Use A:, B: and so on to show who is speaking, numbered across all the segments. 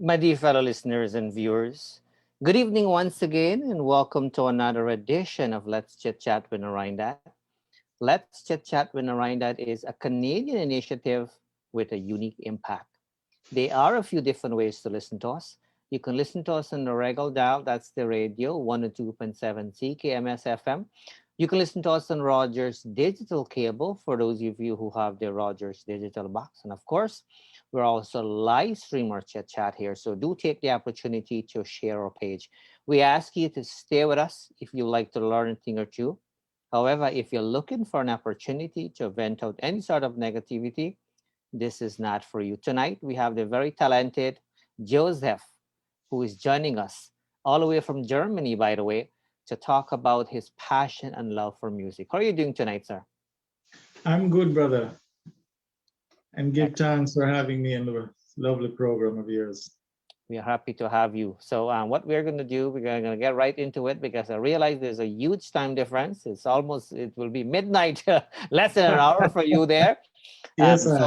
A: My dear fellow listeners and viewers, good evening once again, and welcome to another edition of Let's Chit Chat with Narine Dat. Let's Chit Chat with Narine Dat is a Canadian initiative with a unique impact. There are a few different ways to listen to us. You can listen to us on the regular dial, that's the radio, 102.7 CKMS FM. You can listen to us on Rogers Digital Cable for those of you who have the Rogers Digital Box. And of course, we're also live stream our Chit Chat here. So do take the opportunity to share our page. We ask you to stay with us if you like to learn a thing or two. However, if you're looking for an opportunity to vent out any sort of negativity, this is not for you. Tonight, we have the very talented Joseph, who is joining us all the way from Germany, by the way, to talk about his passion and love for music. How are you doing tonight, sir?
B: I'm good, brother. And give
A: Excellent.
B: thanks for having me in the lovely program of yours.
A: We are happy to have you. So what we're going to do, we're going to get right into it because I realize there's a huge time difference. It will be midnight, less than an hour for you there.
B: Yes, sir.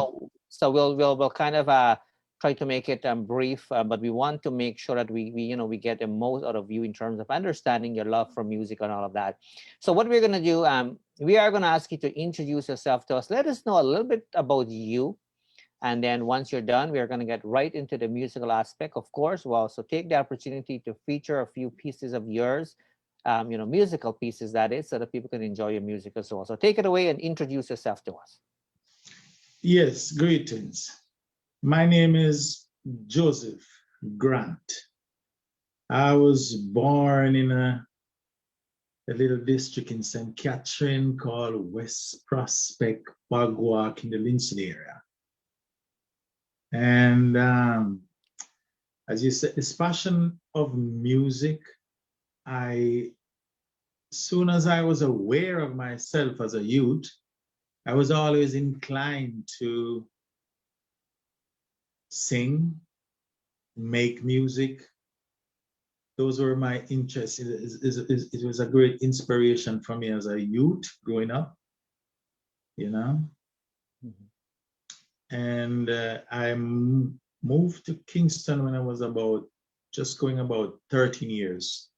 A: So we'll kind of try to make it brief, but we want to make sure that we get the most out of you in terms of understanding your love for music and all of that. So what we're gonna do, we are gonna ask you to introduce yourself to us. Let us know a little bit about you, and then once you're done, we are gonna get right into the musical aspect. Of course, we'll also take the opportunity to feature a few pieces of yours. Musical pieces that is, so that people can enjoy your music as well. So take it away and introduce yourself to us.
B: Yes, greetings. My name is Joseph Grant. I was born in a little district in St. Catherine called West Prospect, Bagwalk in the Linson area. And as you said, this passion of music, soon as I was aware of myself as a youth, I was always inclined to sing, make music. Those were my interests. It was a great inspiration for me as a youth growing up, you know.
A: Mm-hmm.
B: And I moved to Kingston when I was just going about 13 years.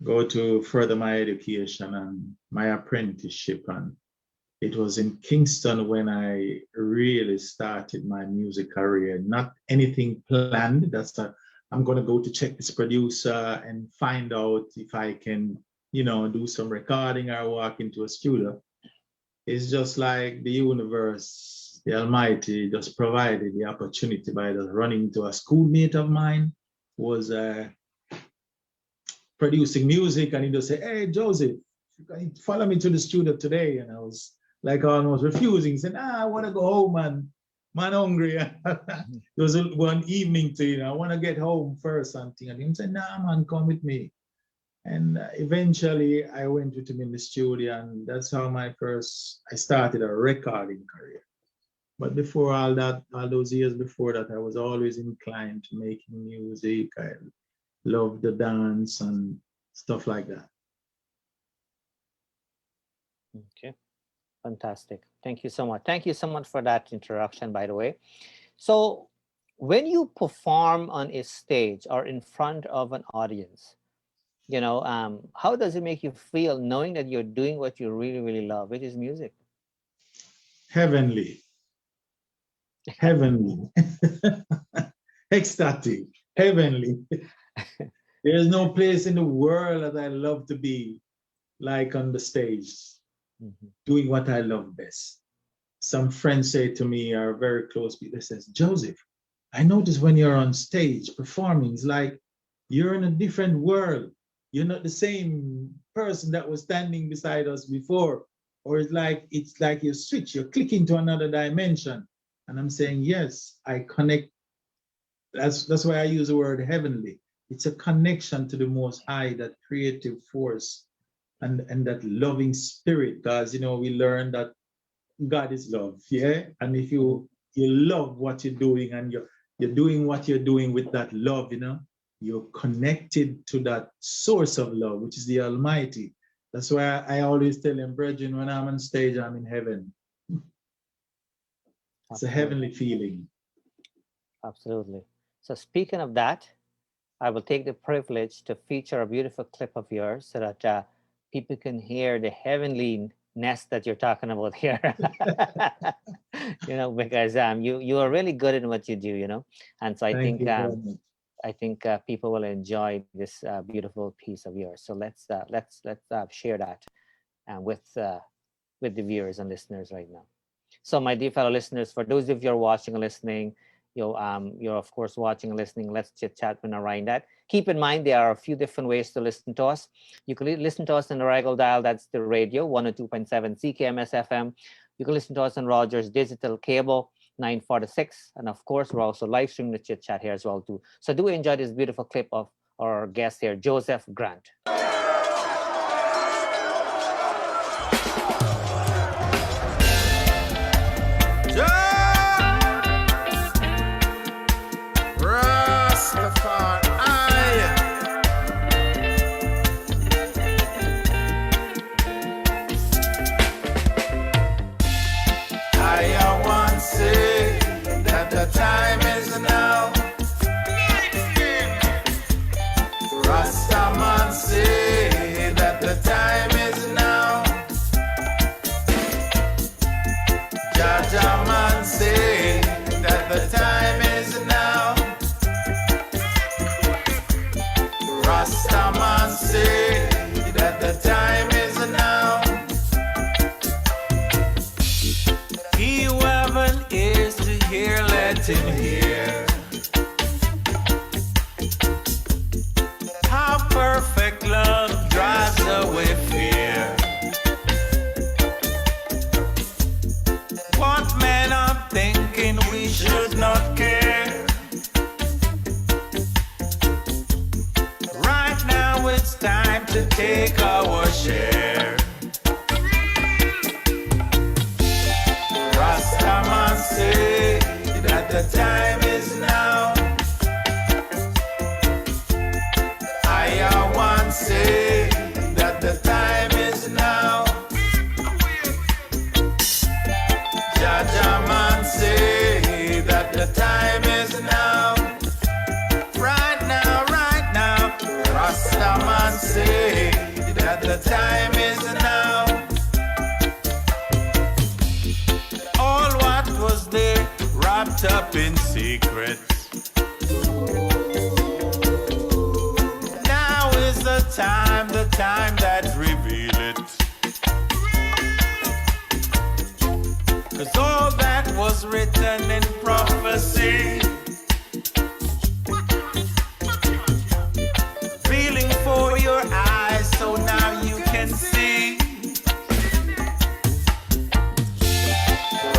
B: Go to further my education and my apprenticeship, and it was in Kingston when I really started my music career. Not anything planned. I'm going to go to check this producer and find out if I can, do some recording or walk into a studio. It's just like the universe, the Almighty, just provided the opportunity by just running to a schoolmate of mine who was producing music, and he just said, "Hey, Joseph, follow me to the studio today." And I was like almost refusing, saying, "I want to go home, man hungry." There was one evening I want to get home first, something. And he said, "Nah, man, come with me." And eventually I went with him in the studio, and that's how I started a recording career. But before all that, all those years before that, I was always inclined to making music. I loved the dance and stuff like that.
A: Okay. Fantastic. Thank you so much. Thank you so much for that introduction, by the way. So, when you perform on a stage or in front of an audience, how does it make you feel knowing that you're doing what you really, really love, which is music?
B: Heavenly. Heavenly. Ecstatic. Heavenly. There's no place in the world that I love to be like on the stage, doing what I love best. Some friends say to me, are very close people, they says, "Joseph, I notice when you're on stage performing, it's like you're in a different world. You're not the same person that was standing beside us before." Or it's like you switch, you're clicking to another dimension. And I'm saying, yes, I connect. That's why I use the word heavenly. It's a connection to the Most High, that creative force and that loving spirit. Because, we learn that God is love, yeah? And if you love what you're doing, and you're doing what you're doing with that love, you're connected to that source of love, which is the Almighty. That's why I always tell them, brethren, when I'm on stage, I'm in heaven. It's a heavenly feeling.
A: Absolutely. So speaking of that, I will take the privilege to feature a beautiful clip of yours so that people can hear the heavenly nest that you're talking about here. Because you are really good in what you do, and so
B: Thank you very much.
A: I think people will enjoy this beautiful piece of yours. So let's share that with the viewers and listeners right now. So, my dear fellow listeners, for those of you who are watching and listening, you're of course watching and listening. Let's chit chat when around that. Keep in mind there are a few different ways to listen to us. You can listen to us in the regular dial. That's the radio 102.7 CKMS FM. You can listen to us on Rogers Digital Cable 946, and of course we're also live streaming the chit chat here as well too. So do enjoy this beautiful clip of our guest here, Joseph Grant.
C: Time is now. Rastaman say that the time is now. Jajaman say that the time is now. Rastaman say that the time is now. He who haven't ears to hear, let him hear. How perfect love drives away fear. What men are thinking, we should not care. Right now it's time to take our share. Rastaman say that the time is now. I want say that the time is now. Jajaman say that the time is now. Right now, Rastaman say that the time is now. All what was there wrapped up in secrets. Now is the time that reveal it. 'Cause all that was written in prophecy, feeling for your eyes, so now you can see.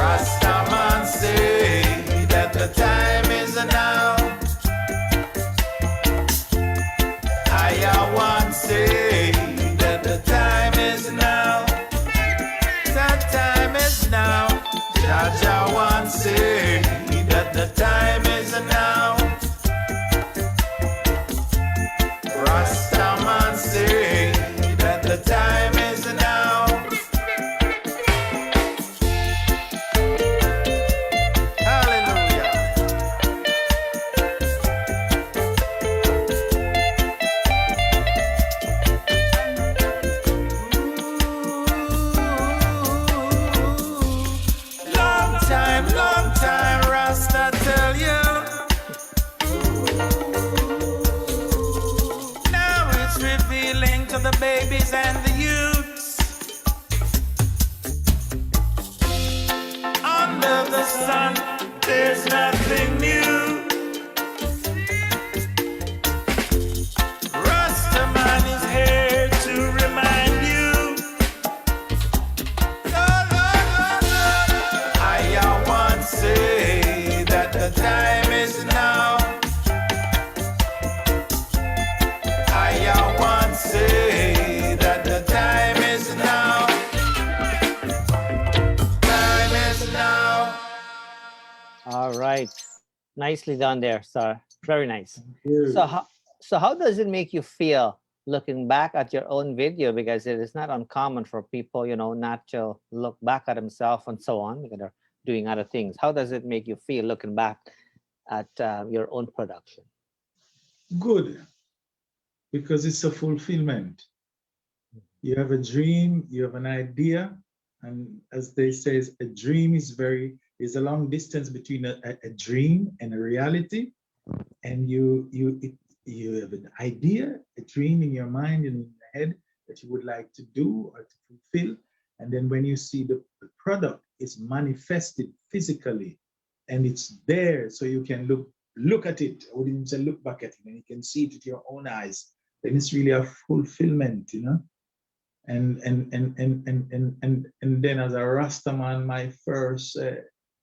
C: Rastaman say that the time is now. I want say that the time is now. The time is now. Jaja want say that the time is now. Rastaman say that the time is now. Long time, Rasta tell you. Now it's revealing to the babies and the youths. Under the sun, there's nothing new. Rastaman is here to remind you. Say that the time is now. I want say that the time is now. Time is now.
A: All right, nicely done there, sir. Very nice.
B: Thank
A: So how does it make you feel looking back at your own video? Because it is not uncommon for people, not to look back at themselves and so on because they're doing other things. How does it make you feel looking back at your own production?
B: Good, because it's a fulfillment. You have a dream, you have an idea, and as they say, a dream is a long distance between a dream and a reality. And you have an idea, a dream in your mind and in your head that you would like to do or to fulfill. And then when you see the product is manifested physically and it's there, so you can look at it. I wouldn't even say look back at it, and you can see it with your own eyes. Then it's really a fulfillment, you know. And then as a Rastaman, my first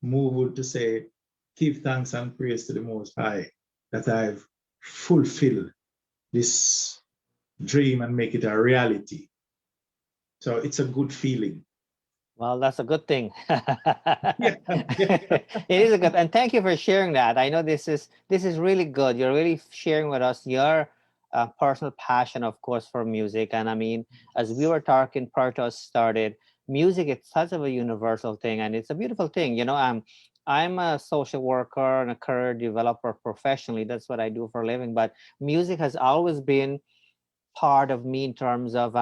B: move would to say, give thanks and praise to the Most High that I've fulfilled this dream and make it a reality. So it's a good feeling.
A: Well, that's a good thing.
B: Yeah.
A: It is a good, and thank you for sharing that. I know this is really good. You're really sharing with us your personal passion, of course, for music. And I mean, as we were talking prior to us started, music is such of a universal thing, and it's a beautiful thing. You know, I'm a social worker and a career developer professionally. That's what I do for a living. But music has always been part of me in terms of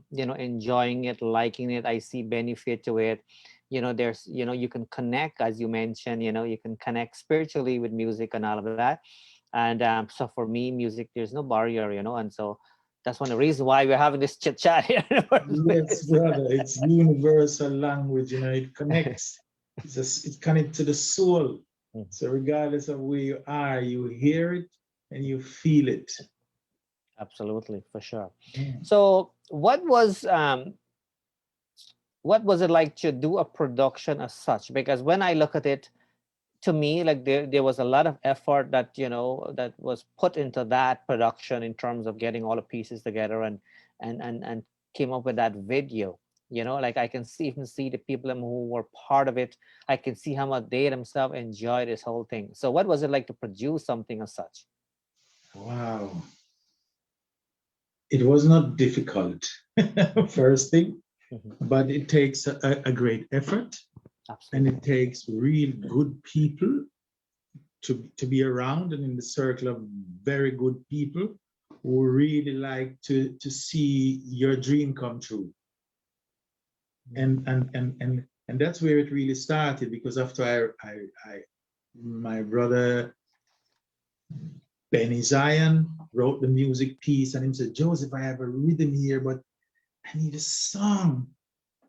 A: you know, enjoying it, liking it. I see benefit to it. You know, there's, you know, you can connect, as you mentioned, you know, you can connect spiritually with music and all of that. And so for me, music, there's no barrier, you know. And so that's one of the reasons why we're having this chit chat here.
B: Yes, brother, it's universal language, you know, it connects. It connects to the soul. So regardless of where you are, you hear it and you feel it.
A: Absolutely, for sure. So what was it like to do a production as such? Because when I look at it, to me, like there was a lot of effort that, you know, that was put into that production in terms of getting all the pieces together and came up with that video. You know, like I can even see the people who were part of it. I can see how much they themselves enjoy this whole thing. So what was it like to produce something as such?
B: Wow. It was not difficult, first thing, but it takes a great effort. Absolutely. And it takes real good people to be around and in the circle of very good people who really like to see your dream come true. And that's where it really started, because after my brother Benny Zion wrote the music piece, and he said, Joseph, I have a rhythm here, but I need a song.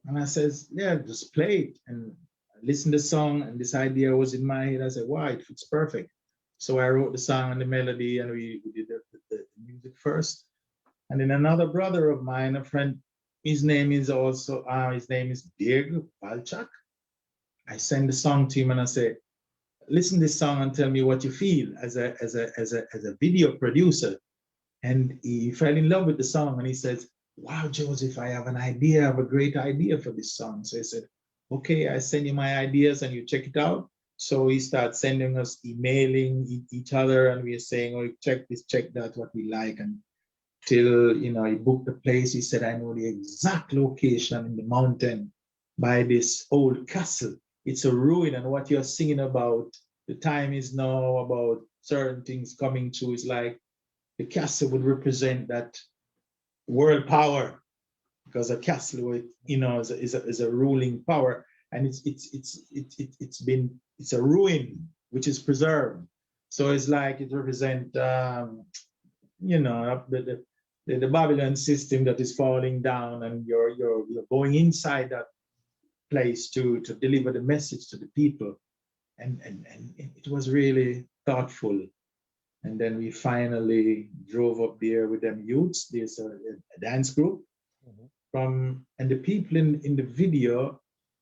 B: And I says, yeah, just play it. And I listened to the song, and this idea was in my head. I said, wow, it fits perfect. So I wrote the song and the melody, and we did the music first. And then another brother of mine, a friend, his name is Diego Palchak. I sent the song to him and I said, listen to this song and tell me what you feel as a video producer. And he fell in love with the song, and he says, wow, Joseph, I have an idea. I have a great idea for this song. So I said, okay, I send you my ideas and you check it out. So he starts sending us, emailing each other, and we are saying, oh, check this, check that, what we like. And till, you know, he booked the place. He said, I know the exact location in the mountain by this old castle. It's a ruin, and what you're singing about, the time is now, about certain things coming true, is like the castle would represent that world power, because a castle, you know, is a ruling power, and it's a ruin which is preserved. So it's like it represents, you know, the Babylon system that is falling down, and you're going inside that place to deliver the message to the people, and it was really thoughtful. And then we finally drove up there with them youths. There's a dance group and the people in the video,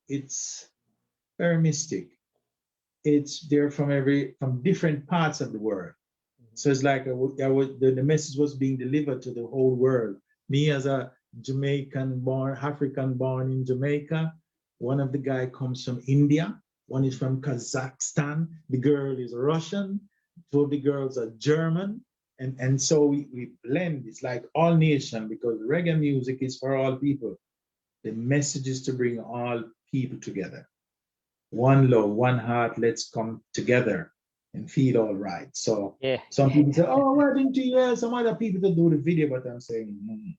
B: it's very mystic. They're from different parts of the world. So it's like the message was being delivered to the whole world. Me as a African born in Jamaica, one of the guy comes from India, one is from Kazakhstan, the girl is Russian, two of the girls are German, and so we blend. It's like all nation, because reggae music is for all people. The message is to bring all people together. One love, one heart, let's come together. and feel all right. So
A: Yeah.
B: some people say, oh, why didn't you hear some other people to do the video? But I'm saying,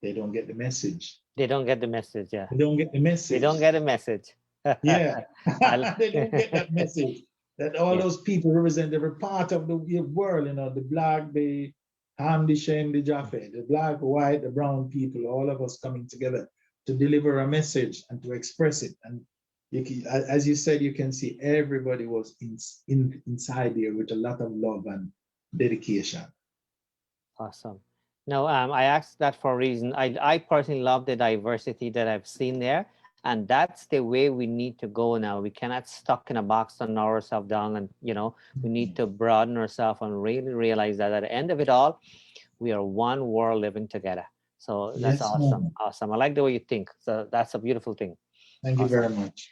B: they don't get the message.
A: They don't get the message. Yeah.
B: They don't get the
A: They don't
B: message.
A: get a message.
B: Yeah.
A: I,
B: They don't get that message that all
A: yeah.
B: those people represent every part of the world, the black, the Ham, the Shem, the Jaffe, the black, white, the brown people, all of us coming together to deliver a message and to express it. And as you said, you can see everybody was inside there with a lot of love and dedication.
A: Awesome. No, I asked that for a reason. I personally love the diversity that I've seen there, and that's the way we need to go now. We cannot stuck in a box and narrow ourselves down, and we need to broaden ourselves and really realize that at the end of it all, we are one world living together. So that's
B: Yes,
A: awesome.
B: ma'am.
A: Awesome. I like the way you think. So that's a beautiful thing.
B: Thank you
A: Awesome.
B: very much.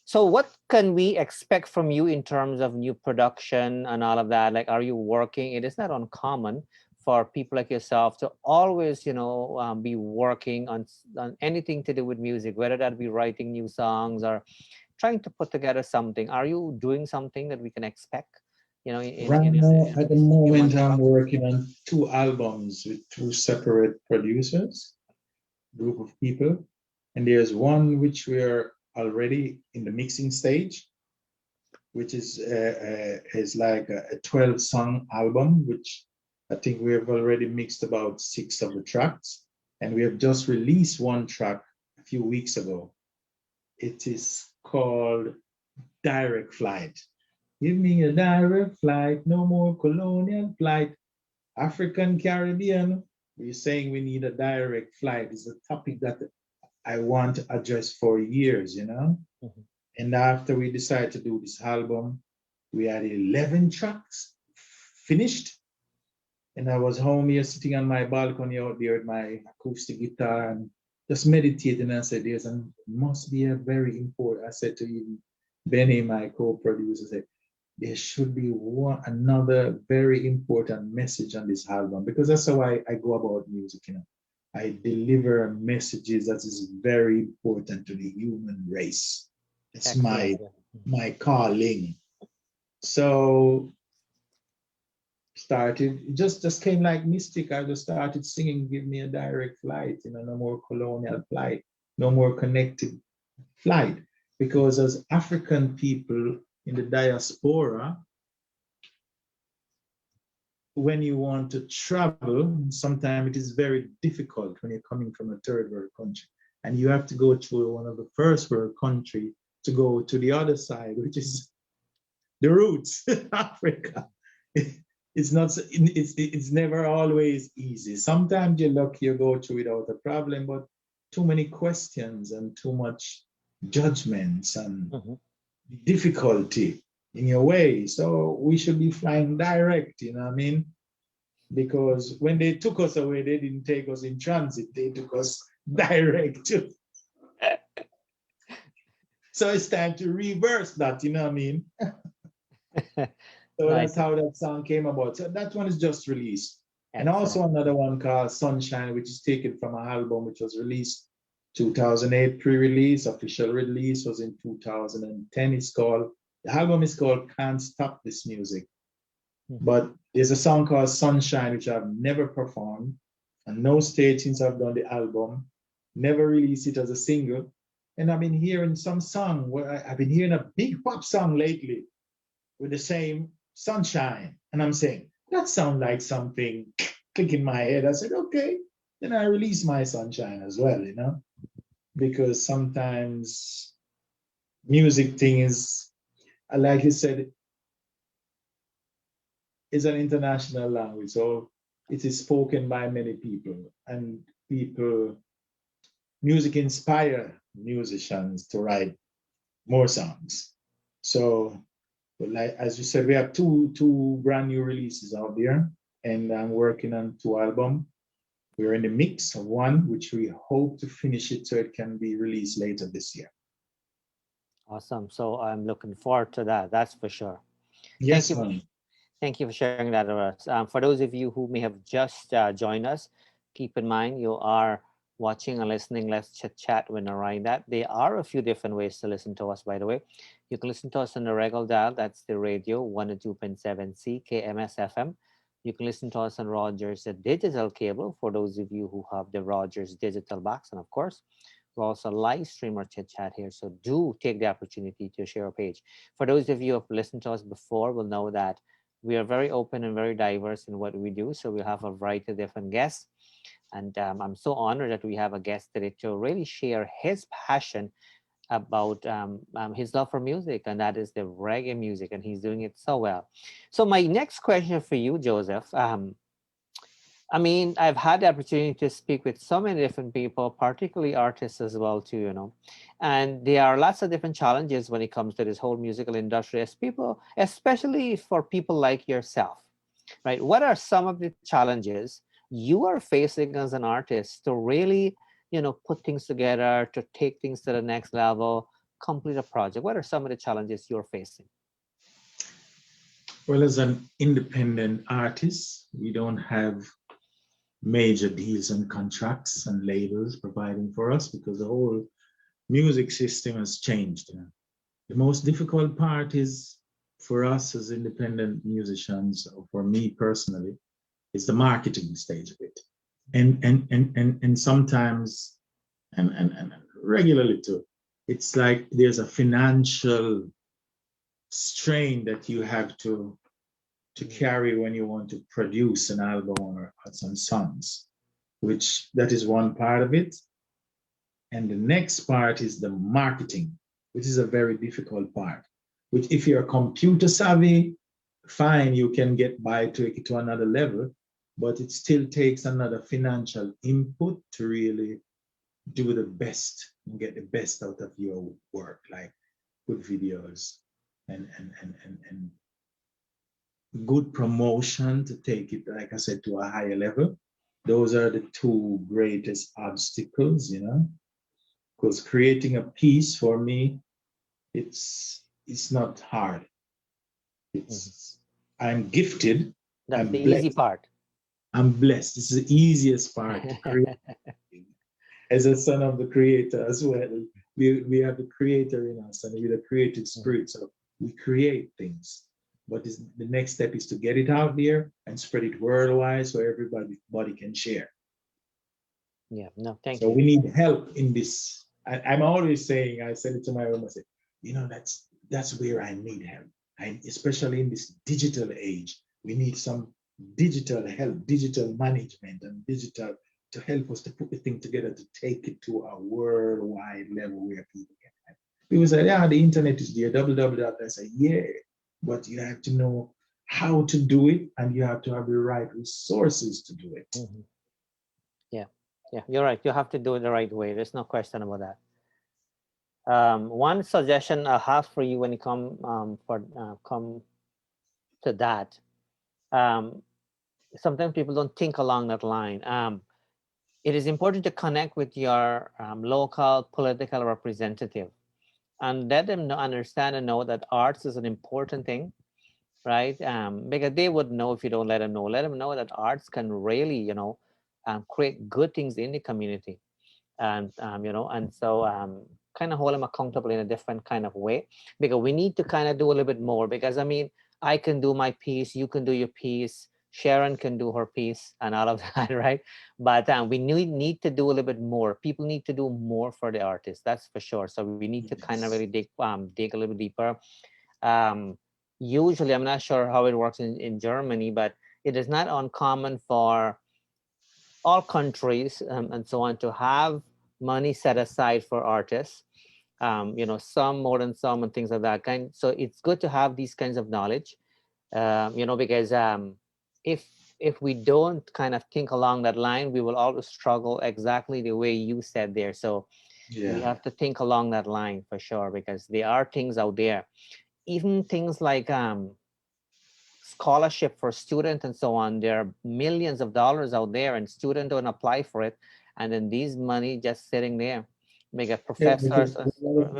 A: So what can we expect from you in terms of new production and all of that? Like, are you working? It is not uncommon for people like yourself to always, be working on anything to do with music, whether that be writing new songs or trying to put together something. Are you doing something that we can expect,
B: Right now, at the
A: few
B: moment,
A: months
B: I'm
A: from?
B: working on 2 albums with 2 separate producers, group of people. And there's one which we're already in the mixing stage, which is like a 12-song album, which I think we have already mixed about 6 of the tracks. And we have just released one track a few weeks ago. It is called Direct Flight. Give me a direct flight, no more colonial flight. African Caribbean, we're saying we need a direct flight. It's a topic that I want to address for years,
A: Mhm.
B: And after we decided to do this album, we had 11 tracks finished. And I was home here sitting on my balcony out there with my acoustic guitar and just meditating. And I said, must be a very important. I said to even Benny, my co-producer, said, there should be another very important message on this album, because that's how I go about music, I deliver messages that is very important to the human race. It's
A: Excellent.
B: my calling. So it just came like mystic. I just started singing, give me a direct flight, no more colonial flight, no more connected flight. Because as African people in the diaspora, when you want to travel, sometimes it is very difficult when you're coming from a third world country. And you have to go through one of the first world country to go to the other side, which is the roots, Africa. It's never always easy. Sometimes you're lucky you go through without a problem, but too many questions and too much judgments and difficulty in your way. So we should be flying direct, you know what I mean? Because when they took us away, they didn't take us in transit, they took us direct. So it's time to reverse that, you know what I mean? So
A: Nice.
B: that's how that song came about. So that one is just released. And
A: Excellent.
B: also another one called Sunshine, which is taken from an album which was released 2008 pre-release. Official release was in 2010. The album is called Can't Stop This Music. But there's a song called Sunshine, which I've never performed, and no stage since I've done the album, never released it as a single. And I've been hearing some song where I've been hearing a big pop song lately with the same Sunshine. And I'm saying, that sounds like something click in my head. I said, okay. Then I release my Sunshine as well, because sometimes music thing is, like you said, is an international language. So it is spoken by many people, and music inspire musicians to write more songs. So, like as you said, we have two brand new releases out there, and I'm working on 2 albums. We're in the mix of one, which we hope to finish it so it can be released later this year.
A: Awesome. So I'm looking forward to that. That's for sure.
B: Yes,
A: Thank you.
B: ma'am.
A: Thank you for sharing that with us. For those of you who may have just joined us, keep in mind you are watching and listening, let's chit chat with Narine Dat. There are a few different ways to listen to us, by the way. You can listen to us on the regular dial, that's the radio, 102.7 CKMS FM. You can listen to us on Rogers digital cable for those of you who have the Rogers digital box. And of course, we also live stream our chit chat here. So do take the opportunity to share a page. For those of you who have listened to us before will know that we are very open and very diverse in what we do. So we have a variety of different guests. And I'm so honored that we have a guest today to really share his passion about his love for music, and that is the reggae music, and he's doing it so well. So my next question for you, Joseph, I mean, I've had the opportunity to speak with so many different people, particularly artists as well, too, and there are lots of different challenges when it comes to this whole musical industry, as people, especially for people like yourself, right? What are some of the challenges you are facing as an artist to really, put things together, to take things to the next level, complete a project? What are some of the challenges you're facing?
B: Well, as an independent artist, we don't have major deals and contracts and labels providing for us because the whole music system has changed. The most difficult part is for us as independent musicians, or for me personally, is the marketing stage of it. And sometimes and regularly too, it's like there's a financial strain that you have to carry when you want to produce an album or some songs, which that is one part of it. And the next part is the marketing, which is a very difficult part, which if you're computer savvy, fine, you can get by to take it to another level, but it still takes another financial input to really do the best and get the best out of your work, like good videos and good promotion to take it, like I said, to a higher level. Those are the two greatest obstacles, because creating a piece for me, it's not hard. It's I'm gifted.
A: That's
B: I'm
A: the
B: blessed.
A: easy part.
B: I'm blessed. This is the easiest part to create. As a son of the creator as well, we have the creator in us and with a creative spirit, so we create things. But the next step is to get it out there and spread it worldwide so everybody can share.
A: Yeah, no, thank
B: you. So
A: you.
B: we need help in this. I'm always saying, I said it to my room, I said, that's where I need help. Especially in this digital age, we need some digital help, digital management and digital to help us to put the thing together to take it to a worldwide level where people can help. People say, yeah, the internet is there, www. I say, yeah, but you have to know how to do it and you have to have the right resources to do it.
A: Mm-hmm. Yeah, you're right. You have to do it the right way. There's no question about that. One suggestion I have for you when you come to that, sometimes people don't think along that line. It is important to connect with your local political representative and let them understand and know that arts is an important thing, right? Because they would know if you don't let them know. Let them know that arts can really, create good things in the community, and and so kind of hold them accountable in a different kind of way, because we need to kind of do a little bit more. Because I mean, I can do my piece, you can do your piece, Sharon can do her piece, and all of that, right? But we need to do a little bit more. People need to do more for the artists, that's for sure. So we need to kind of really dig a little bit deeper. Usually, I'm not sure how it works in Germany, but it is not uncommon for all countries and so on to have money set aside for artists. Some more than some and things of that kind. So it's good to have these kinds of knowledge, because if we don't kind of think along that line, we will always struggle exactly the way you said there. So we have to think along that line for sure, because there are things out there, even things like scholarship for students and so on. There are millions of dollars out there and students don't apply for it, and then these money just sitting there. Mega professors
B: A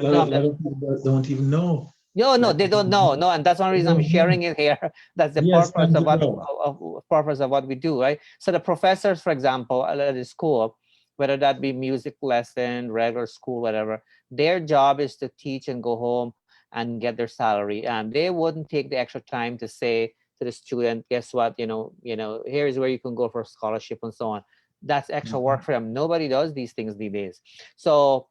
B: lot of people don't even know.
A: No, they don't know. No, and that's one reason I'm sharing it here. That's the purpose of what we do, right? So the professors, for example, at the school, whether that be music lesson, regular school, whatever. Their job is to teach and go home and get their salary. They wouldn't take the extra time to say to the student, guess what, here is where you can go for a scholarship and so on. That's extra work
B: Mhm.
A: for them. Nobody does these things these days. So,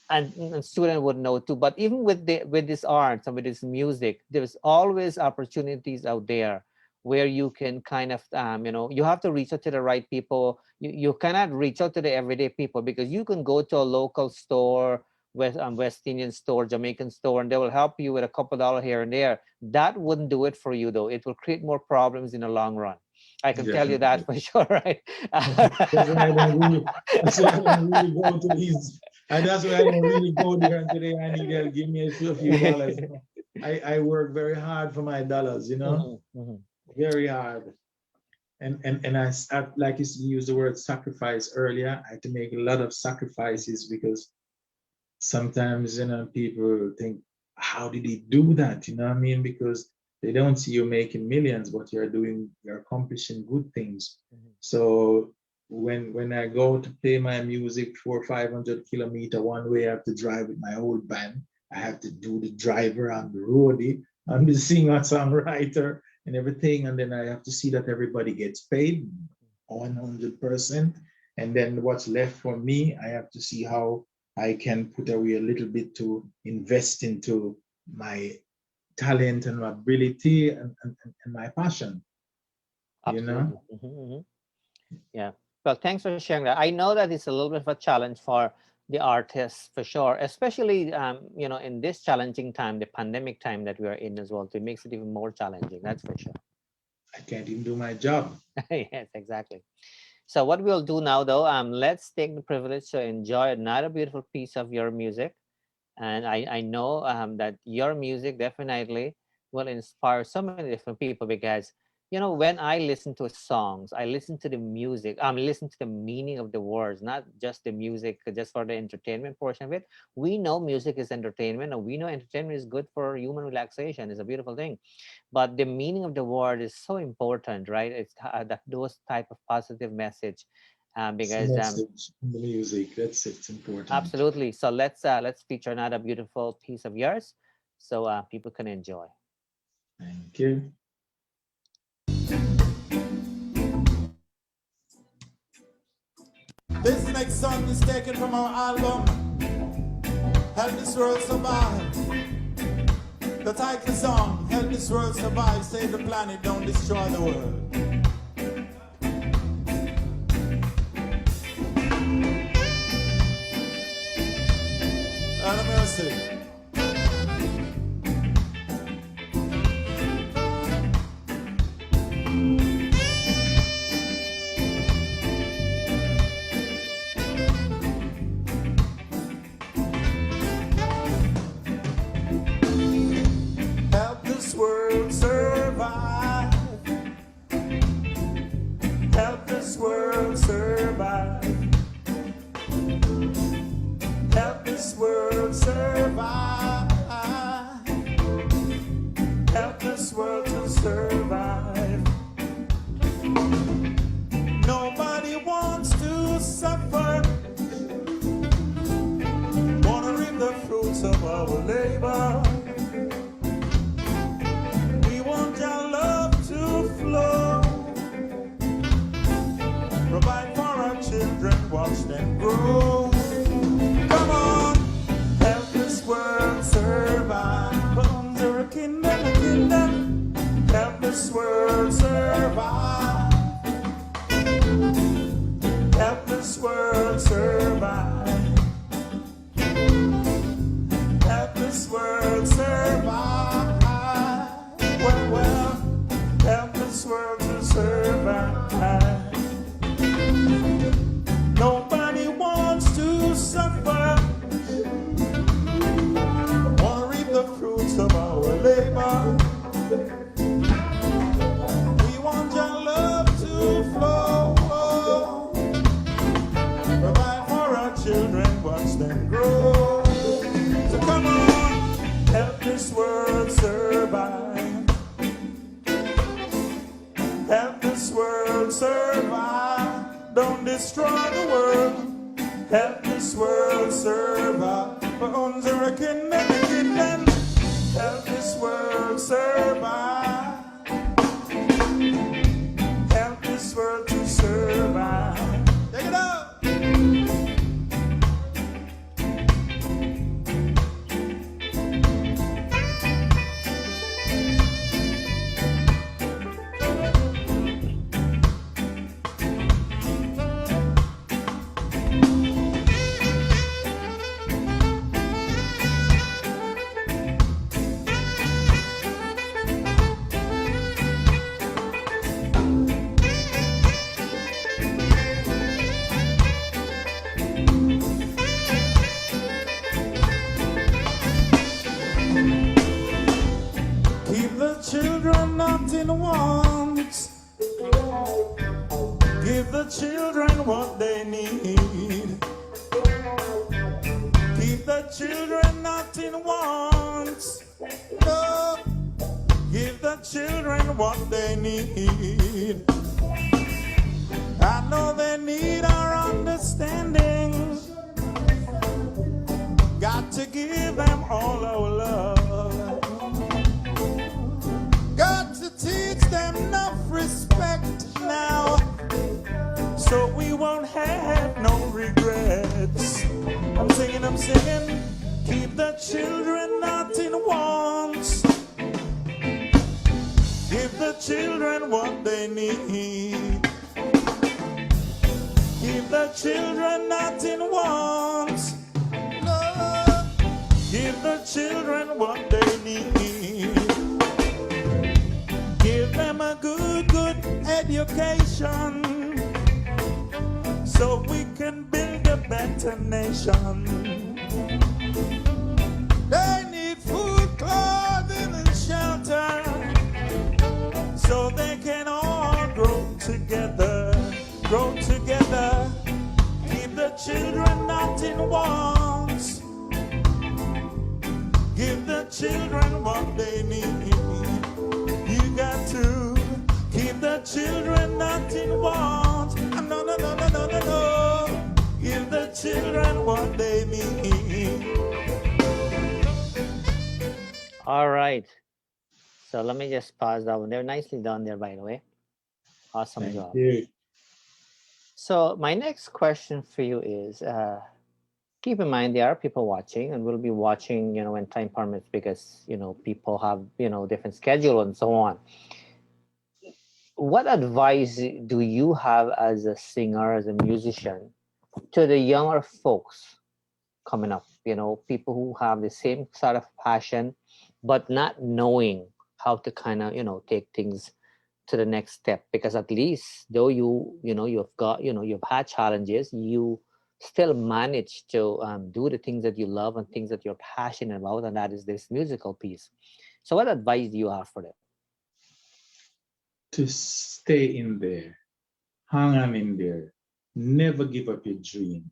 A: and student would know too. But even with this arts and with this music, there's always opportunities out there where you can kind of you have to reach out to the right people. You cannot reach out to the everyday people, because you can go to a local store, West Indian store, Jamaican store, and they will help you with a couple dollars here and there. That wouldn't do it for you, though. It will create more problems in the long run. I can tell you that
B: Definitely.
A: for sure, right?
B: That's why I don't really, that's why I don't really go to these, and that's why I don't really go there and today I need to give me a few dollars. I work very hard for my dollars,
A: Mhm, mhm.
B: very hard. And like you used the word sacrifice earlier, I had to make a lot of sacrifices because sometimes, people think, how did he do that? You know what I mean? Because they don't see you making millions, but you're accomplishing good things.
A: Mhm.
B: So when I go to play my music for 500 kilometer one way, I have to drive with my old band. I have to do the driver, I'm the roadie, I'm the singer, songwriter, and everything. And then I have to see that everybody gets paid 100%. And then what's left for me, I have to see how I can put away a little bit to invest into my talent and my ability and my passion, you know?
A: Absolutely. Yeah. Well, thanks for sharing that. I know that it's a little bit of a challenge for the artists for sure, especially in this challenging time, the pandemic time that we are in as well. So it makes it even more challenging. That's for sure.
B: I can't even do my job.
A: Yes, exactly. So what we'll do now, though, let's take the privilege to enjoy another beautiful piece of your music. And I know that your music definitely will inspire so many different people, because when I listen to songs, I listen to the music, listen to the meaning of the words, not just the music just for the entertainment portion of it. We know music is entertainment, and we know entertainment is good for human relaxation. It's a beautiful thing, but the meaning of the word is so important, right? It's that those type of positive message,
B: It's the
A: because
B: message in the music. That's it. It's important.
A: absolutely. So let's feature another beautiful piece of yours, so people can enjoy.
B: Thank you.
C: This next song is taken from our album Help This World Survive. The title song, Help This World Survive, save the planet, don't destroy the world. And a mercy. Help this world survive. Help this world survive. Help this world survive. Help this world to survive. Nobody wants to suffer. Wanna reap the fruits of our labor. We want our love to flow. Provide for our children, watch them grow. Come on, help this world survive. Under a kingdom, help this world survive. Help this world survive. Help this world survive. Well, help this world to survive. Nobody wants to suffer. Wanna reap the fruits of our labor. We want your love to flow. Provide for our children, watch them grow. So come on, help this world survive. Help this world survive. Don't destroy the world. Help this world survive. For unsere Kinder, the Kindern. Help this world survive. Help this world to survive. Take it up. Keep the children not in wants. Give the children what they need. Keep the children not in wants. No. Give the children what they need. I know they need our understanding. Got to give them all our love. Got to teach them enough respect now, so we won't have no regrets. I'm singing. Keep the children not in wants. Give the children what they need. Keep the children not in wants. No. Give the children what they need. Give them a good education, so we can build a better nation. They need food, clothing, and shelter, so they can all grow together. Grow together. Keep the children not in wants. Give the children what they need. You got to keep the children not in want. No. Give the children what they need.
A: All right. So let me just pause that one. They're nicely done there, by the way. Awesome
B: Thank
A: job.
B: you.
A: So my next question for you is, keep in mind there are people watching, and we'll be watching, when time permits, because people have different schedule and so on. What advice do you have as a singer, as a musician, to the younger folks coming up? People who have the same sort of passion, but not knowing how to kind of take things to the next step, because at least though you've had challenges, you still manage to do the things that you love and things that you're passionate about, and that is this musical piece. So what advice do you have for them?
B: To stay in there, hang on in there, never give up your dream,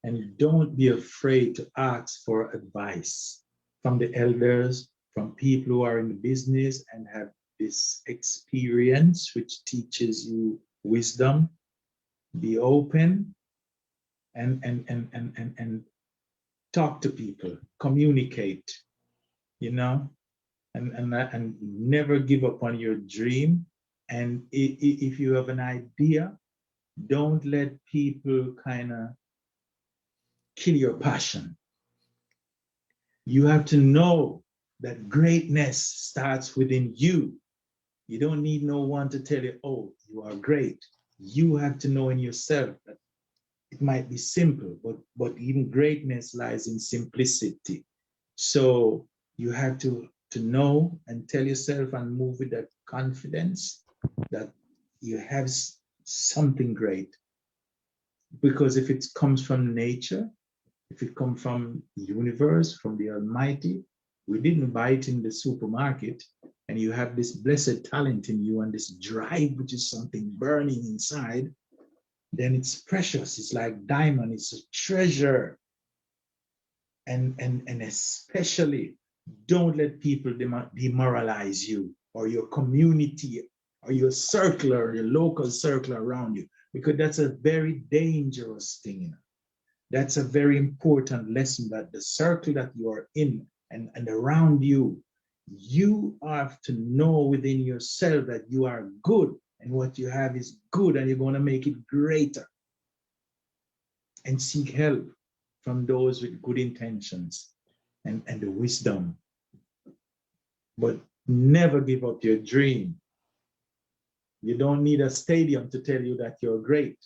B: and don't be afraid to ask for advice from the elders, from people who are in the business and have this experience which teaches you wisdom. Be open and talk to people, communicate, and never give up on your dream. And if you have an idea, don't let people kind of kill your passion. You have to know that greatness starts within you. You don't need no one to tell you, oh, you are great. You have to know in yourself that it might be simple, but even greatness lies in simplicity. So you have to know and tell yourself and move with that confidence that you have something great. Because if it comes from nature, if it comes from the universe, from the Almighty, we didn't buy it in the supermarket, and you have this blessed talent in you and this drive, which is something burning inside, then it's precious. It's like diamond, it's a treasure. And especially, don't let people demoralize you or your community or your circle or your local circle around you. because that's a very dangerous thing. You know? That's a very important lesson, that the circle that you are in and around you, you have to know within yourself that you are good and what you have is good and you're going to make it greater. And seek help from those with good intentions and the wisdom. But never give up your dream. You don't need a stadium to tell you that you're great.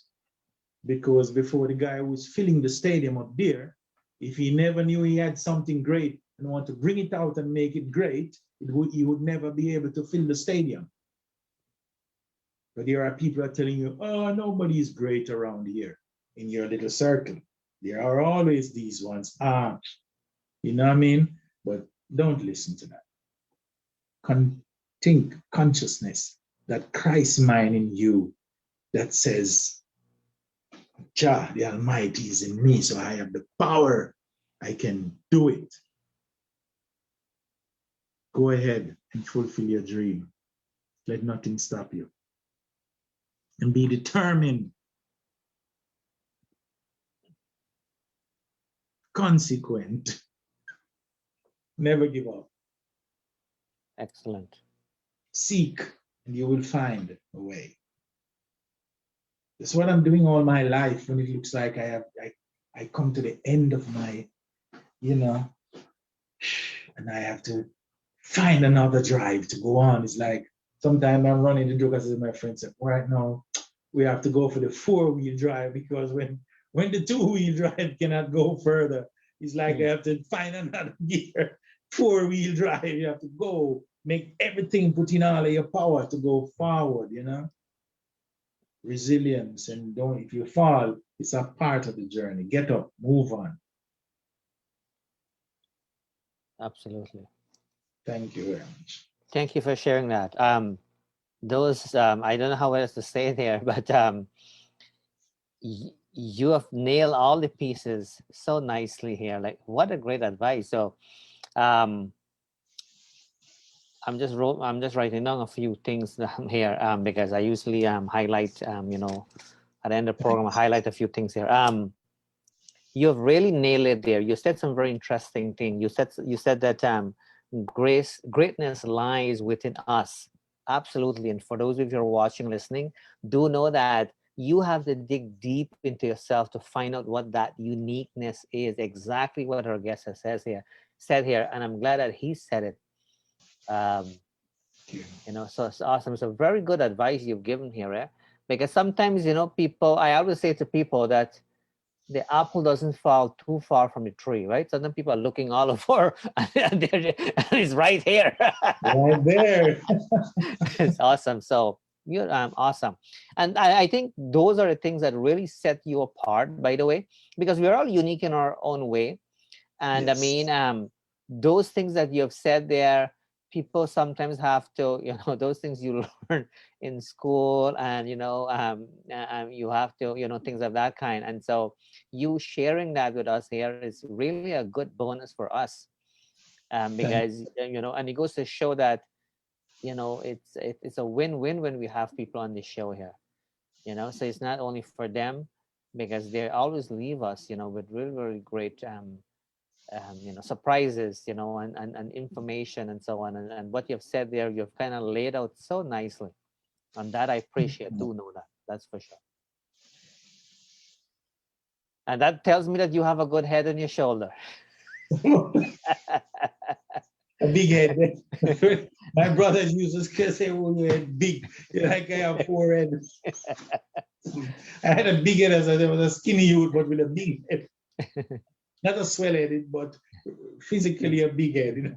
B: Because before, the guy who was filling the stadium up there, if he never knew he had something great and want to bring it out and make it great, he would never be able to fill the stadium. But there are people who are telling you, oh, nobody is great around here in your little circle. There are always these ones. You know what I mean? But don't listen to that. Think consciousness, that Christ mind in you that says, Jah, the Almighty is in me, so I have the power. I can do it. Go ahead and fulfill your dream. Let nothing stop you. And be determined. Consequent. Never give up.
A: Excellent.
B: Seek, and you will find a way. That's what I'm doing all my life when it looks like I come to the end of my, and I have to find another drive to go on. It's like sometimes I'm running the joke, as my friend said, right now we have to go for the 4-wheel drive, because when the 2-wheel drive cannot go further, it's like I have to find another gear. 4-wheel drive, you have to go, make everything, put in all of your power to go forward, Resilience, and if you fall, it's a part of the journey. Get up, move on.
A: Absolutely.
B: Thank you very much.
A: Thank you for sharing that. Those I don't know how else to say there, but you have nailed all the pieces so nicely here. Like, what a great advice. So I'm just writing down a few things here, because I usually highlight at the end of the program, I highlight a few things here. You have really nailed it there. You said some very interesting thing. You said that greatness lies within us. Absolutely. And for those of you who are watching, listening, do know that you have to dig deep into yourself to find out what that uniqueness is. Exactly what our guest has said here, and I'm glad that he said it. So it's awesome. It's a very good advice you've given here, because sometimes people. I always say to people that the apple doesn't fall too far from the tree, right? Sometimes people are looking all over, and it's right here.
B: Right there.
A: It's awesome. So you're awesome, and I think those are the things that really set you apart. By the way, because we're all unique in our own way, and
B: Yes.
A: I mean, those things that you have said there. People sometimes have to, those things you learn in school, and you have to, things of that kind. And so, you sharing that with us here is really a good bonus for us, because and it goes to show that, it's a win-win when we have people on the show here. So it's not only for them, because they always leave us, with really, really great surprises, and information and so on. And what you've said there, you've kind of laid out so nicely. And that I appreciate. Do know that. That's for sure. And that tells me that you have a good head on your shoulder.
B: A big head. My brothers used to say, "Oh, you had big." Like I have 4 heads. I had a big head as I was a skinny youth, but with a big head. Not a swell-headed, but physically a big head.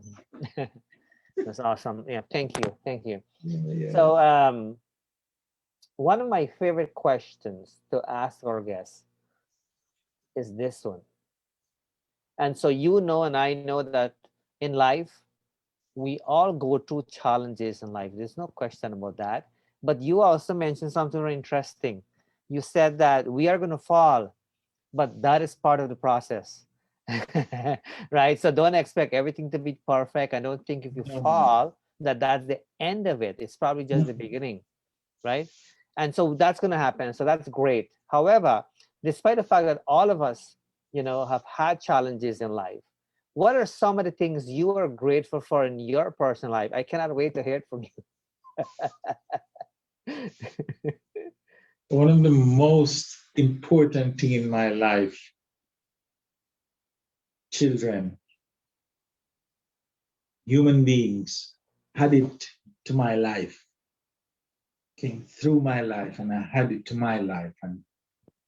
A: That's awesome. Yeah, thank you.
B: Yeah.
A: So, one of my favorite questions to ask our guests is this one. And so and I know that in life, we all go through challenges in life. There's no question about that. But you also mentioned something very interesting. You said that we are going to fall, but that is part of the process. Right? So don't expect everything to be perfect. I don't think if you fall, that's the end of it. It's probably just the beginning, right? And so that's going to happen. So that's great. However, despite the fact that all of us, have had challenges in life, what are some of the things you are grateful for in your personal life? I cannot wait to hear it from you.
B: One of the most important thing in my life, children, human beings, added to my life, came through my life, and I had it to my life. And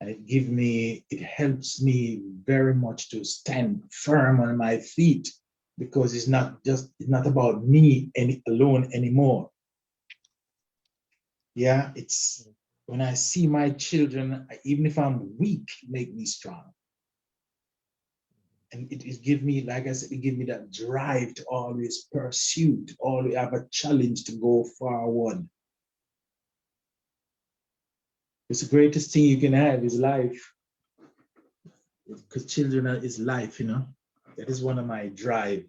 B: it helps me very much to stand firm on my feet, because it's not about me alone anymore. Yeah, it's when I see my children, even if I'm weak, it makes me strong. And it gives me, like I said, it gives me that drive to always pursue, to always have a challenge to go forward. It's the greatest thing you can have is life. Because children is life, That is one of my drive.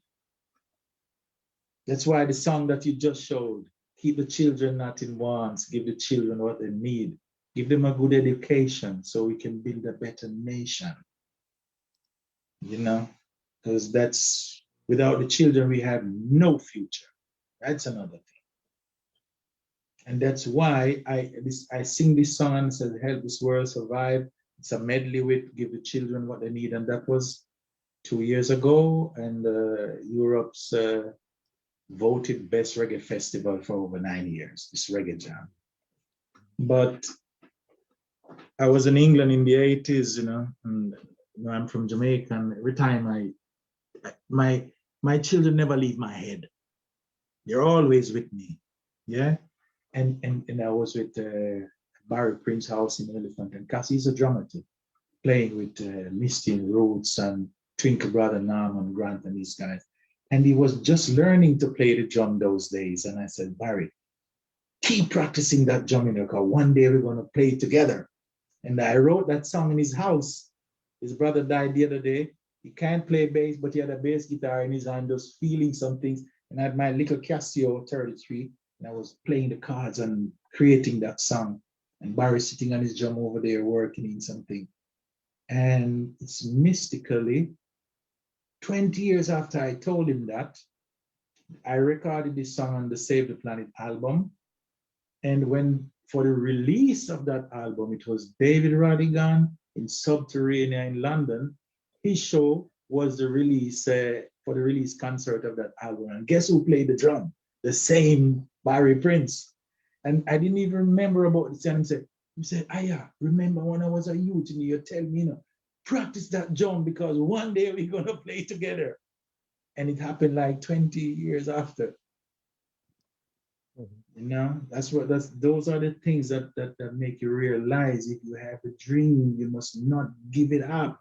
B: That's why the song that you just showed, keep the children not in wants, give the children what they need. Give them a good education so we can build a better nation. Because without the children, we have no future. That's another thing. And that's why I sing this song and says, help this world survive. It's a medley with give the children what they need. And that was 2 years ago. And Europe's voted best reggae festival for over 9 years, this reggae jam. But I was in England in the 80s, and I'm from Jamaica, and every time my children never leave my head. They're always with me. Yeah. And I was with Barry Prince House in Elephant and Cassie. He's a drummer too, playing with Misty and Roots and Twinkle Brother Norman Grant and these guys. And he was just learning to play the drum those days. And I said, Barry, keep practicing that drum, because one day we're going to play it together. And I wrote that song in his house. His brother died the other day. He can't play bass, but he had a bass guitar in his hand, just feeling some things. And I had my little Casio 33, and I was playing the chords and creating that song. And Barry sitting on his drum over there working in something. And it's mystically, 20 years after I told him that, I recorded this song on the Save the Planet album. And when, for the release of that album, it was David Rodigan in Subterranea in London. His show was the release, for the release concert of that album. And guess who played the drum? The same Barry Prince. And I didn't even remember about this. And he said, Aya, remember when I was a youth and you tell me, practice that drum because one day we're going to play together. And it happened like 20 years after. Those are the things that make you realize if you have a dream, you must not give it up.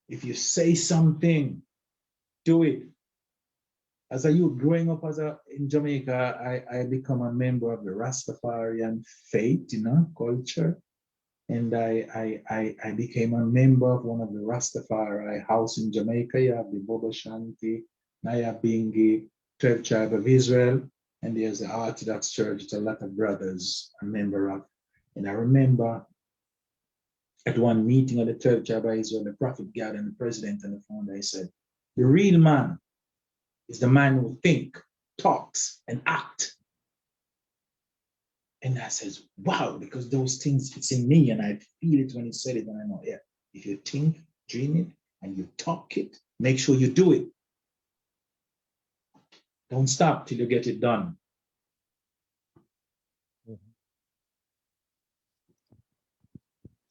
B: If you say something, do it. As a youth growing up in Jamaica, I become a member of the Rastafarian faith, culture. And I became a member of one of the Rastafari house in Jamaica. You have the Bobo Shanti, Naya Bingi, 12 Tribe of Israel. And there's the Orthodox Church, it's a lot of brothers a member of. And I remember at one meeting of the 12 Tribe of Israel, the Prophet God and the president and the founder, he said, the real man is the man who think, talks, and act. And I says, wow, because those things, it's in me, and I feel it when he said it, and I know, yeah, if you think, dream it, and you talk it, make sure you do it. Don't stop till you get it done.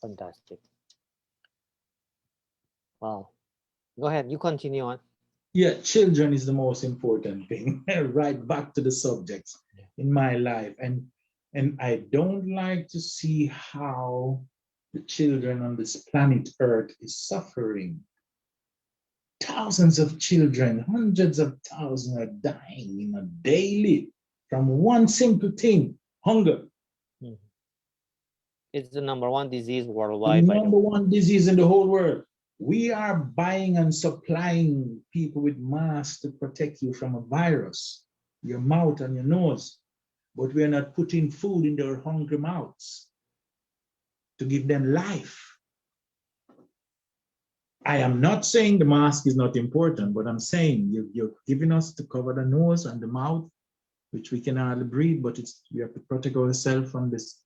A: Fantastic. Wow. Go ahead, you continue on.
B: Yeah, children is the most important thing. Right back to the subject in my life. And I don't like to see how the children on this planet Earth is suffering. Thousands of children, hundreds of thousands are dying daily from one simple thing, hunger.
A: It's the #1 disease worldwide.
B: The #1 disease in the whole world. We are buying and supplying people with masks to protect you from a virus, your mouth and your nose. but we are not putting food in their hungry mouths to give them life. I am not saying the mask is not important, but I'm saying you're giving us to cover the nose and the mouth, which we can hardly breathe, but we have to protect ourselves from this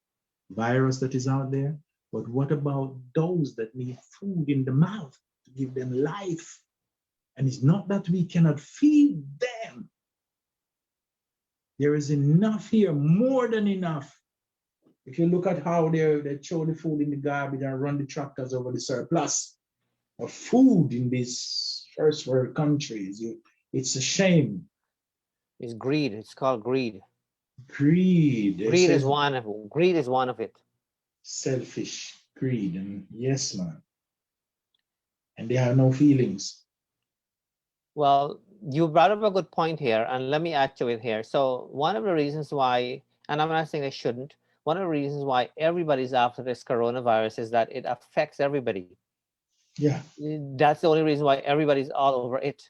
B: virus that is out there. But what about those that need food in the mouth to give them life? And it's not that we cannot feed them. There is enough here, more than enough. If you look at how they throw the food in the garbage and run the tractors over the surplus of food in these first world countries, it's a shame.
A: It's greed. It's called greed.
B: Greed.
A: Greed is one of it.
B: Selfish greed, and yes, man. And they have no feelings.
A: Well, you brought up a good point here, and let me add to it here. So one of the reasons why, and I'm not saying I shouldn't, one of the reasons why everybody's after this coronavirus is that it affects everybody.
B: Yeah.
A: That's the only reason why everybody's all over it,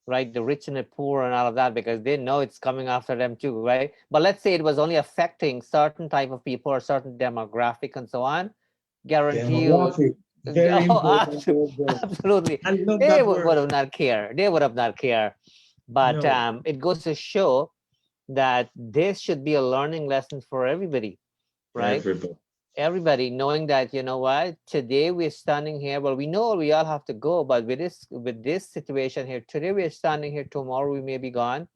A: right? The rich and the poor and all of that, because they know it's coming after them too, right? But let's say it was only affecting certain type of people or certain demographic and so on. Guarantee you.
B: Very important.
A: Absolutely.
B: I love
A: They
B: that
A: would
B: word.
A: have not care. They would have not care. But
B: No.
A: it goes to show that this should be a learning lesson for everybody, right? Everybody knowing that, you know what, today we're standing here. Well, we know we all have to go, but with this situation here, today we're standing here, tomorrow we may be gone.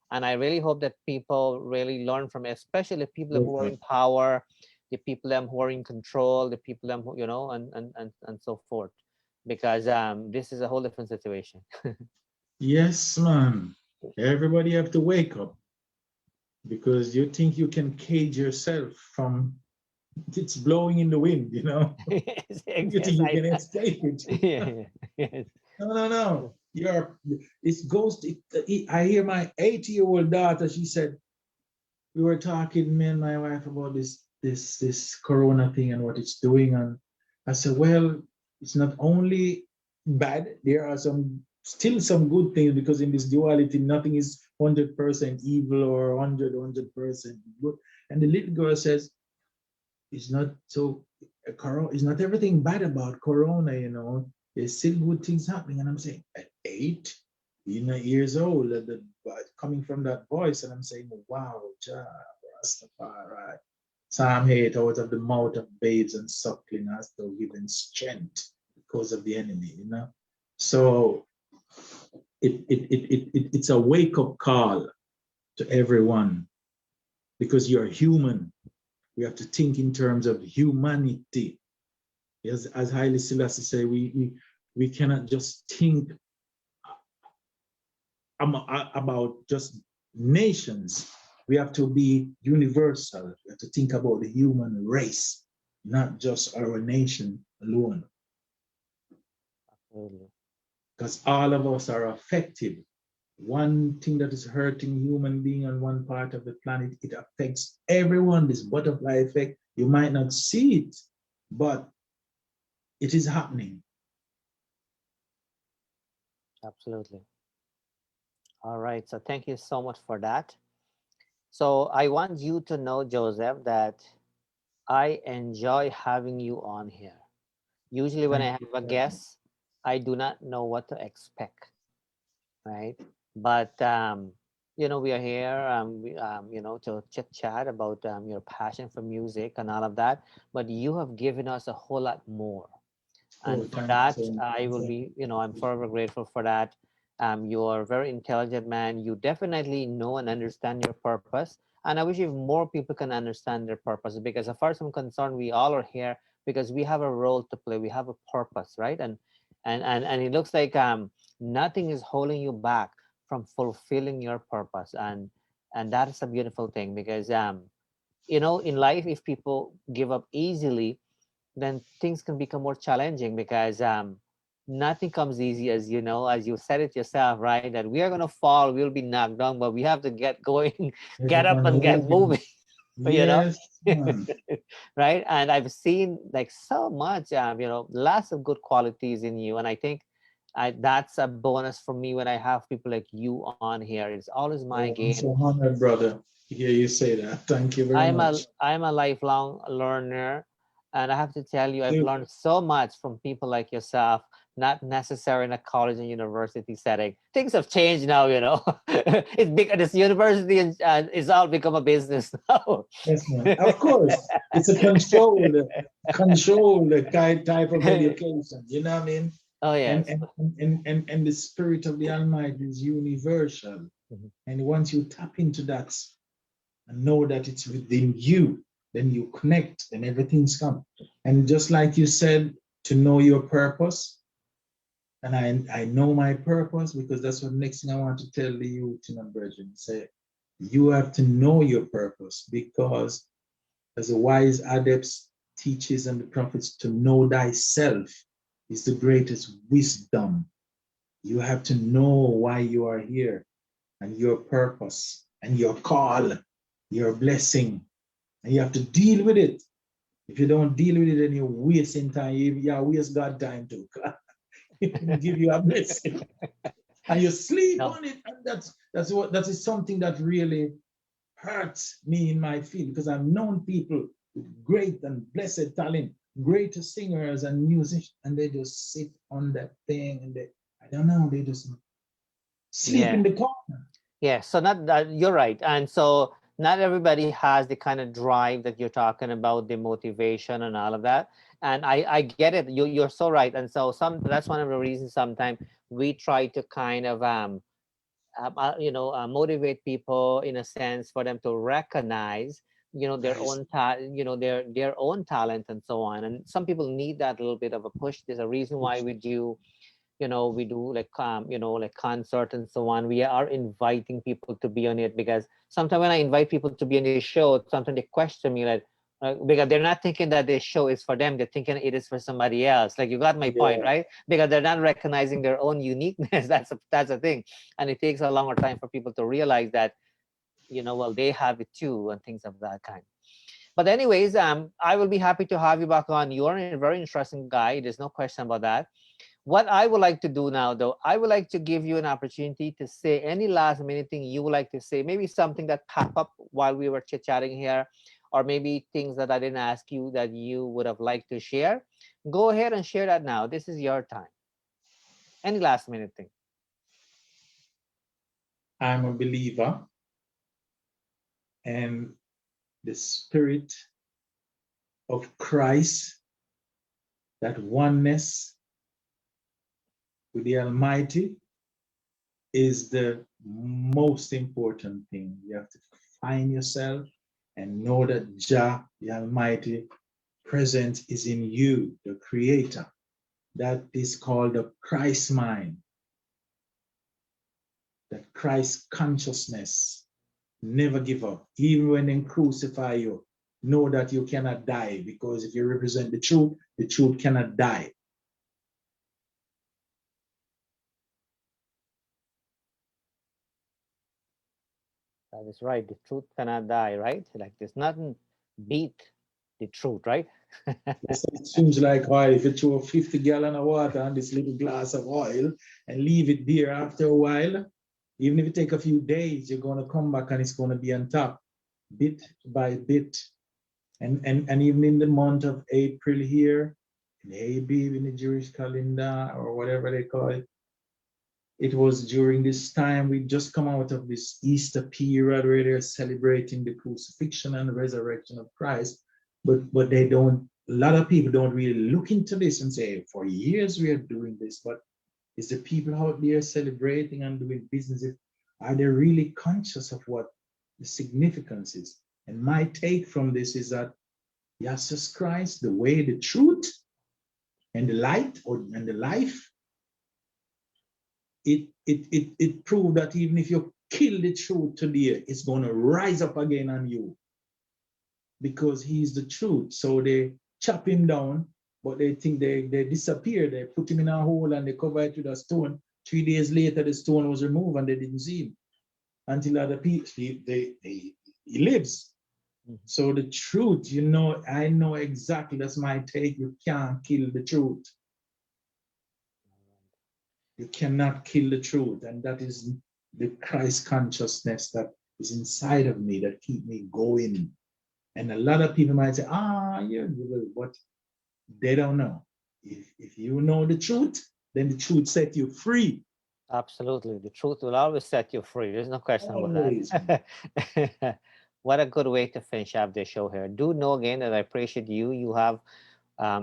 A: And I really hope that people really learn from it, especially the people who are in power, the people who are in control, the people who, you know, and so forth, because this is a whole different situation.
B: Yes, man. Everybody have to wake up, because you think you can cage yourself from it's blowing in the wind, you know.
A: Yes,
B: You think you can escape it.
A: Yes.
B: No. I hear my 80-year-old daughter, she said, we were talking, me and my wife, about this corona thing and what it's doing. And I said, well, it's not only bad, there are still some good things, because in this duality, nothing is 100% evil or 100% good. And the little girl says, it's not everything bad about corona, you know. There's still good things happening. And I'm saying, at 8 years old, coming from that voice, and I'm saying, wow, Jah, Rastafari. Psalm 8, out of the mouth of babes and suckling hast thou given strength because of the enemy, you know. So it's a wake-up call to everyone, because you're human. We have to think in terms of humanity. As Haile Selassie say, we cannot just think about just nations. We have to be universal. We have to think about the human race, not just our nation alone. Because all of us are affected. One thing that is hurting human being on one part of the planet, it affects everyone. This butterfly effect, you might not see it, but it is happening.
A: Absolutely. All right. So thank you so much for that. So I want you to know, Joseph, that I enjoy having you on here. Usually when I have a guest, I do not know what to expect, right? But you know, we are here, you know, to chit chat about your passion for music and all of that. But you have given us a whole lot more, and for that, I will be, you know, I'm forever grateful for that. You're a very intelligent man. You definitely know and understand your purpose, and I wish if more people can understand their purpose. Because as far as I'm concerned, we all are here because we have a role to play. We have a purpose, right? And it looks like nothing is holding you back from fulfilling your purpose, and that is a beautiful thing. Because you know, in life, if people give up easily, then things can become more challenging, because nothing comes easy, as you know, as you said it yourself, right? That we are going to fall, we'll be knocked down, but we have to get going, get up and get moving. You know. Right? And I've seen like so much you know, lots of good qualities in you, and I think that's a bonus for me when I have people like you on here. It's always my game.
B: I'm so honored, brother. hear you say that. Thank you very much.
A: I'm a lifelong learner, and I have to tell you, I've learned so much from people like yourself. Not necessarily in a college and university setting. Things have changed now, you know. It's big. This university is all become a business now.
B: Yes, man. Of course, it's a controlled type of education. You know what I mean?
A: Oh
B: And
A: yes.
B: and the spirit of the Almighty is universal.
A: Mhm.
B: And once you tap into that and know that it's within you, then you connect, and everything's come. And just like you said, to know your purpose, and I know my purpose because that's what next thing I want to tell the youth, you know, brethren. Say, you have to know your purpose because as the wise adepts, teachers, and the prophets, to know thyself is the greatest wisdom. You have to know why you are here and your purpose and your call, your blessing, and you have to deal with it. If you don't deal with it, then you're wasting time. You waste God time too. He will give you a blessing, and you sleep
A: No.
B: on it, and that is something that really hurts me in my field because I've known people with great and blessed talent, great singers and musicians, and they just sit on that thing and I don't know, they just sleep in
A: Yeah.
B: the corner.
A: Yeah. So not that you're right, and so not everybody has the kind of drive that you're talking about, the motivation and all of that. And I get it. You're so right. And so that's one of the reasons sometimes we try to kind of motivate people in a sense for them to recognize their
B: Nice.
A: own their own talent and so on. And some people need that little bit of a push. There's a reason why we do like like concert and so on. We are inviting people to be on it because sometimes when I invite people to be on this show, sometimes they question me like because they're not thinking that this show is for them, they're thinking it is for somebody else. Like, you got my point,
B: Yeah,
A: right? Because they're not recognizing their own uniqueness. That's a thing. And it takes a longer time for people to realize that well, they have it too, and things of that kind. But anyways, I will be happy to have you back on. You are a very interesting guy, there's no question about that. What I would like to do now, though, I would like to give you an opportunity to say any last minute thing you would like to say. Maybe something that popped up while we were chit chatting here, or maybe things that I didn't ask you that you would have liked to share. Go ahead and share that now. This is your time. Any last minute thing.
B: I'm a believer, and the spirit of Christ, that oneness with the Almighty, is the most important thing. You have to find yourself and know that Jah, the Almighty, present is in you, the Creator. That is called the Christ mind, that Christ consciousness. Never give up. Even when they crucify you, know that you cannot die, because if you represent the truth cannot die.
A: That is right. The truth cannot die, right? Like, there's nothing beat the truth, right?
B: It seems like oil. If you throw 50 gallon of water on this little glass of oil and leave it there, after a while, even if it take a few days, you're going to come back and it's going to be on top, bit by bit. And even in the month of April here, in Abib, in the Jewish calendar, or whatever they call it, it was during this time we just come out of this Easter period where they're celebrating the crucifixion and the resurrection of Christ. But they don't, a lot of people don't really look into this and say, for years we are doing this, but is the people out there celebrating and doing business, are they really conscious of what the significance is? And my take from this is that Jesus Christ, the way, the truth, and the light, and the life, it proved that even if you kill the truth today, it's going to rise up again on you, because he's the truth. So they chop him down, but they think they disappear. They put him in a hole and they cover it with a stone. 3 days later, the stone was removed and they didn't see him until other people, he lives. So the truth, I know exactly, that's my take. You can't kill the truth. You cannot kill the truth. And that is the Christ consciousness that is inside of me that keep me going. And a lot of people might say, you're good, but they don't know. If you know the truth, then the truth set you free.
A: Absolutely. The truth will always set you free. There's no question about
B: Always.
A: that. What a good way to finish up the show here. Do know again that I appreciate you. You have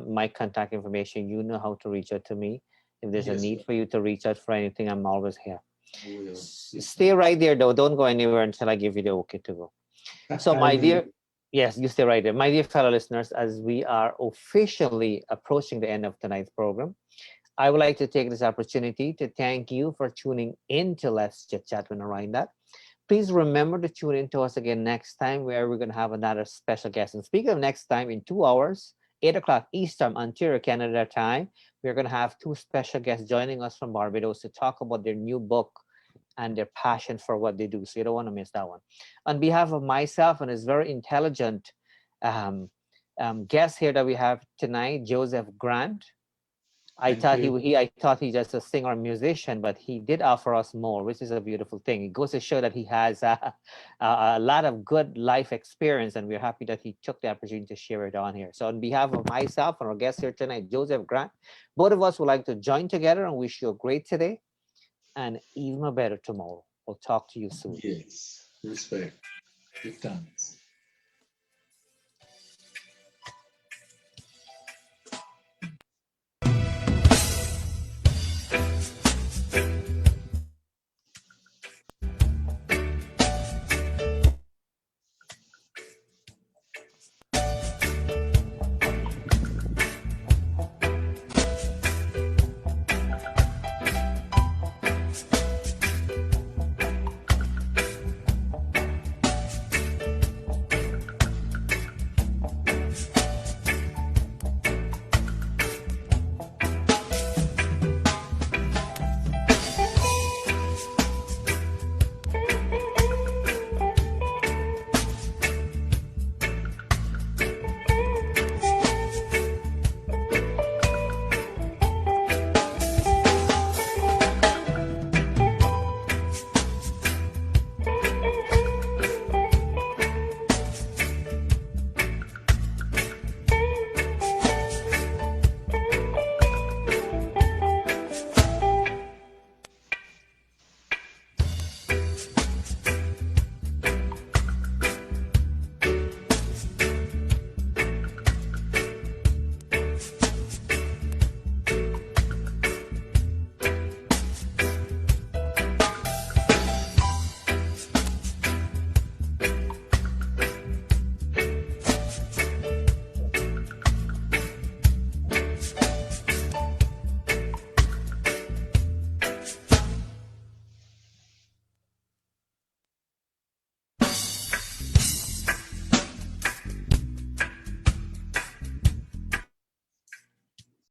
A: my contact information. You know how to reach out to me. If there's a
B: Yes,
A: need
B: sir.
A: for you to reach out for anything, I'm always here.
B: I will. Yes,
A: Stay right there, though. Don't go anywhere until I give you the okay to go.
B: sir.
A: So,
B: I
A: my
B: will.
A: dear, yes, you stay right there. My dear fellow listeners, as we are officially approaching the end of tonight's program, I would like to take this opportunity to thank you for tuning in to Let's Chit Chat with Narine. Please remember to tune in to us again next time, where we're going to have another special guest. And speaking of next time, in 2 hours, 8 o'clock Eastern, Ontario, Canada time, we're going to have two special guests joining us from Barbados to talk about their new book and their passion for what they do. So you don't want to miss that one. On behalf of myself and his very intelligent um, guest here that we have tonight, Joseph Grant.
B: Thank you.
A: I thought he just a singer or musician, but he did offer us more, which is a beautiful thing. It goes to show that he has a lot of good life experience, and we're happy that he took the opportunity to share it on here. So, on behalf of myself and our guest here tonight, Joseph Grant, both of us would like to join together and wish you a great today and even a better tomorrow. We'll talk to you soon.
B: Yes. Respect. Good times.